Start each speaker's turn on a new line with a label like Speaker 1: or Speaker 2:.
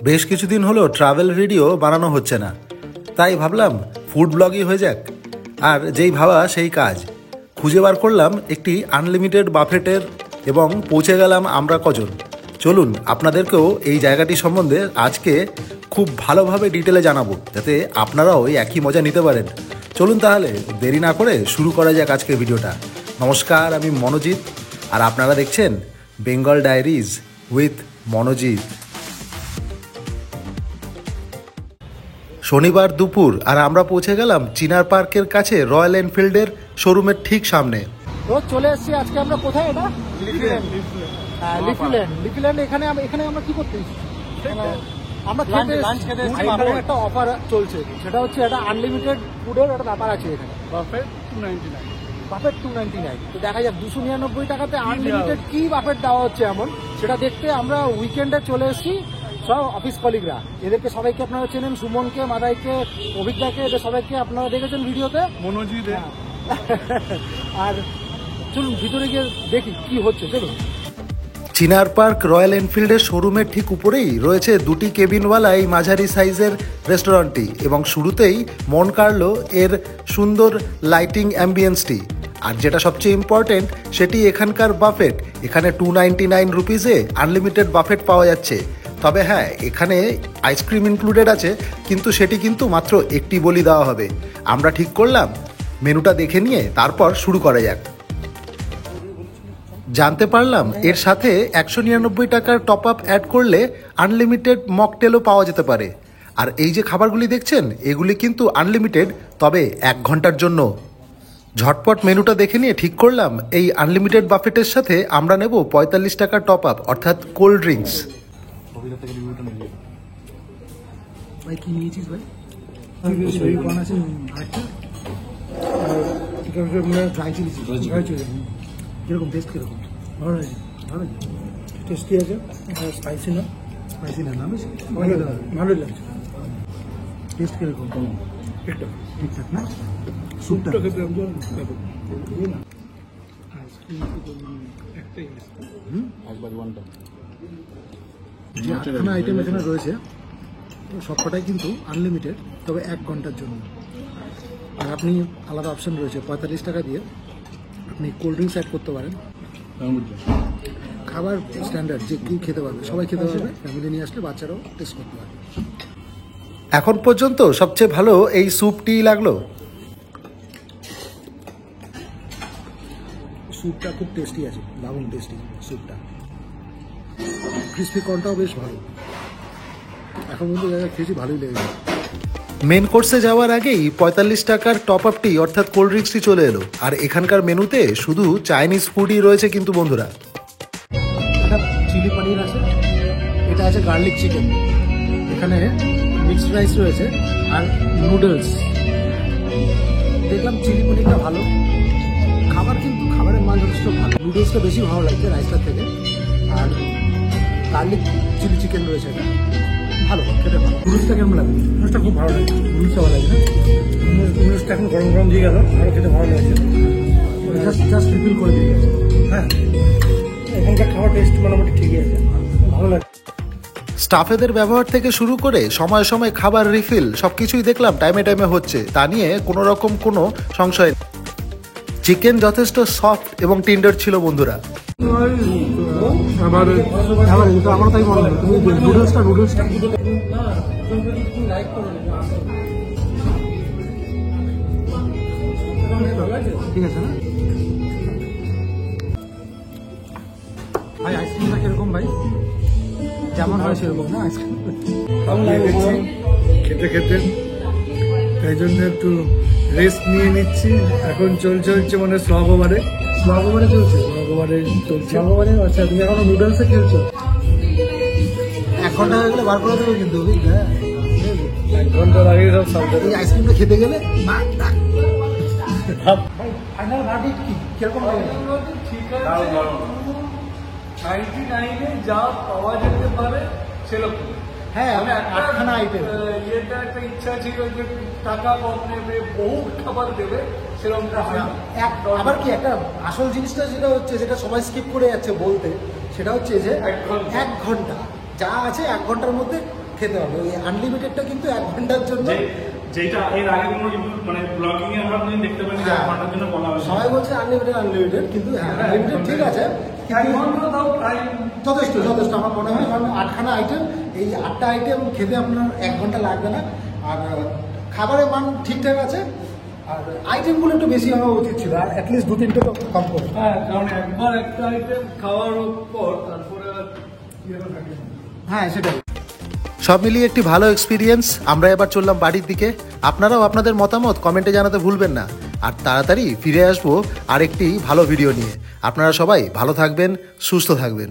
Speaker 1: বেশ কিছুদিন হলো ট্রাভেল ভিডিও বানানো হচ্ছে না, তাই ভাবলাম ফুড ব্লগই হয়ে যাক। আর যেই ভাবা সেই কাজ, খুঁজে বার করলাম একটি আনলিমিটেড বাফেটের এবং পৌঁছে গেলাম আমরা কজন। চলুন আপনাদেরকেও এই জায়গাটি সম্বন্ধে আজকে খুব ভালোভাবে ডিটেলে জানাবো, যাতে আপনারাও এই একই মজা নিতে পারেন। চলুন তাহলে দেরি না করে শুরু করা যাক আজকের ভিডিওটা। নমস্কার, আমি মনোজিৎ আর আপনারা দেখছেন বেঙ্গল ডায়েরিজ উইথ মনোজিৎ। শনিবার দুপুর আর আমরা পৌঁছে গেলাম চিনার পার্কের কাছে রয়্যাল এনফিল্ডের শোরুমের ঠিক সামনে।
Speaker 2: তো চলে এসেছি আজকে আমরা কোথায়, এটা লিফিল্যান্ড। এখানে আমরা কি করতে আমরা এখানে একটা অফার চলছে, সেটা হচ্ছে একটা আনলিমিটেড ফুডের একটা ব্যাপার আছে এখানে। বাফেট 299। তো দেখা যাক 299 টাকাতে আনলিমিটেড কি বাফেট দেওয়া হচ্ছে এমন, সেটা দেখতে আমরা উইকেন্ডে চলে এসেছি। সব অফিস কলিগরা, এদেরকে সবাইকে আপনারা চেনেন, সুমনকে, মাদাইকে, অভিজ্ঞাকে, এদের সবাইকে আপনারা দেখেছেন ভিডিওতে, মনোজিৎ। আর চলুন ভিতরে গিয়ে দেখি কি হচ্ছে, চলুন।
Speaker 1: চিনার পার্ক রয়্যাল এনফিল্ডের শোরুমের ঠিক উপরেই রয়েছে দুটি কেবিনওয়ালা এই মাঝারি সাইজের রেস্টুরেন্টটি, এবং শুরুতেই মন কাড়লো এর সুন্দর লাইটিং অ্যাম্বিয়েন্সটি। আর যেটা সবচেয়ে ইম্পর্টেন্ট সেটি এখানকার বাফেট। এখানে 299 রুপিসে আনলিমিটেড বাফেট পাওয়া যাচ্ছে। তবে হ্যাঁ, এখানে আইসক্রিম ইনক্লুডেড আছে, কিন্তু সেটি কিন্তু মাত্র একটি বলি দেওয়া হবে। আমরা ঠিক করলাম মেনুটা দেখে নিয়ে তারপর শুরু করা যাক। জানতে পারলাম এর সাথে 199 টাকার টপ আপ অ্যাড করলে আনলিমিটেড মকটেলও পাওয়া যেতে পারে। আর এই যে খাবারগুলি দেখছেন, এগুলি কিন্তু আনলিমিটেড, তবে 1 ঘন্টার জন্য। ঝটপট মেনুটা দেখে নিয়ে ঠিক করলাম এই আনলিমিটেড বাফেটের সাথে আমরা নেব 45 টাকার টপ আপ, অর্থাৎ কোল্ড ড্রিঙ্কস।
Speaker 2: ভাই কি নিয়েছিস ভাই? ড্রাই চিলি কিরকম টেস্ট, কিরকম? ভালো লাগে, ভালো লাগে, টেস্টি আছে, স্পাইসি না না বেশি ভালোই লাগছে। টেস্ট কিরকম? ঠিকঠাক না? স্যুপটা খেতে যে 8খানা আইটেম এখানে রয়েছে সবকটাই কিন্তু আনলিমিটেড, তবে 1 ঘন্টার জন্য। আর আপনি আলাদা অপশন রয়েছে, 45 টাকা দিয়ে আপনি কোল্ড ড্রিঙ্কস অ্যাড করতে পারেন। খাবার স্ট্যান্ডার্ড, যে কি খেতে পারবে সবাই খেতে পারবে, ফ্যামিলি নিয়ে আসলে বাচ্চারাও টেস্ট করতে পারবে।
Speaker 1: এখন পর্যন্ত সবচেয়ে ভালো এই স্যুপটি লাগলো।
Speaker 2: স্যুপটা খুব টেস্টি আছে, দারুণ টেস্টি স্যুপটা। ক্রিসপি কর্নটাও বেশ ভালো, এখন পর্যন্ত জায়গা খেয়েছি, ভালোই লেগেছে।
Speaker 1: মেন কোর্সে যাওয়ার আগেই 45 টাকার টপ আপটি অর্থাৎ কোল্ড ড্রিঙ্কসটি চলে এলো। আর এখানকার মেনুতে শুধু চাইনিজ ফুডই রয়েছে কিন্তু বন্ধুরা।
Speaker 2: এটা চিলি পনির আছে, এটা আছে গার্লিক চিকেন, এখানে মিক্সড রাইস রয়েছে আর নুডলস। দেখলাম চিলি পনিরটা ভালো খাবার, কিন্তু খাবারের মান যথেষ্ট ভালো। নুডলসটা বেশি ভালো লাগছে রাইসটার থেকে। আর গার্লিক চিলি চিকেন রয়েছে, এটা ভালো, খেতে ভালো। নুডলসটা কেমন লাগে? নুডলসটা খুব ভালো লাগে, নুডলসটা ভালো লাগে না? নুডলসটা এখন গরম গরম দিয়ে গেল, আরও খেতে ভালো লাগছে। জাস্ট রিফিল করে দিয়ে গেছে। হ্যাঁ, এখানকার খাবার টেস্ট মোটামুটি ঠিকই আছে, ভালো লাগে।
Speaker 1: স্টাফেদের ব্যবহার থেকে শুরু করে সময় সময় খাবার রিফিল সবকিছুই দেখলাম টাইমে টাইমে হচ্ছে, তা নিয়ে কোনো রকম কোনো সংশয় নেই। চিকেন যথেষ্ট সফট এবং টেন্ডার ছিল বন্ধুরা।
Speaker 2: আমার তাই মনে হয় নুডলসটা ঠিক আছে না ভাই? আইসক্রিমটা কিরকম ভাই? যেমন হয় সেরকম না আইসক্রিম?
Speaker 3: খেতে খেতে তাই জন্য একটু রেস্ট নিয়ে নিচ্ছি। এখন চলছে মানে স্লগ ওভারে চলছে।
Speaker 2: আচ্ছা, তুমি এখনো নুডলসে খেলছো? 1 ঘন্টা হয়ে গেলে বার করে দেবো কিন্তু।
Speaker 3: 1 ঘন্টার আগে সব সাবধান।
Speaker 2: এই আইসক্রিমটা খেতে গেলে ফাইনাল ভার্ডিক্ট কি কিরকম লাগে?
Speaker 3: ঠিক আছে, 99-এ যা পাওয়া যেতে পারে সেরকম।
Speaker 2: হ্যাঁ, 8খানা আইটেম।
Speaker 3: এটা একটা ইচ্ছা ছিল যে টাকা কম নেবে, বহু খাবার দেবে, সেরকমটা হয়।
Speaker 2: আবার কি একটা আসল জিনিসটা যেটা হচ্ছে, যেটা সবাই স্কিপ করে যাচ্ছে বলতে, সেটা হচ্ছে যে 1 ঘন্টা যা আছে 1 ঘন্টার মধ্যে খেতে পারবে। ওই আনলিমিটেডটা কিন্তু 1 ঘন্টার জন্য।
Speaker 4: যেটা এর আগে কোনো মানে ব্লগিং এ আমরা দেখতে পারি যে 1 ঘন্টার জন্য বলা হয়।
Speaker 2: সবাই বলছে আনলিমিটেড, কিন্তু আনলিমিটেড ঠিক আছে, যথেষ্ট আমার মনে হয়। কারণ 8খানা আইটেম, এই 8টা আইটেম খেতে আপনার 1 ঘন্টা লাগবে না। আর খাবারের মান ঠিকঠাক আছে, আর আইটেমগুলো একটু বেশি হওয়া উচিত ছিল, আর অ্যাটলিস্ট 2-3টে তো কম করে।
Speaker 3: হ্যাঁ, কারণ একবার একটা আইটেম খাওয়ার পর তারপরে আর থাকে না।
Speaker 2: হ্যাঁ সেটাই।
Speaker 1: সব মিলিয়ে একটি ভালো এক্সপিরিয়েন্স। আমরা এবার চললাম বাড়ির দিকে। আপনারাও আপনাদের মতামত কমেন্টে জানাতে ভুলবেন না। আর তাড়াতাড়ি ফিরে আসবো আরেকটি ভালো ভিডিও নিয়ে। আপনারা সবাই ভালো থাকবেন, সুস্থ থাকবেন।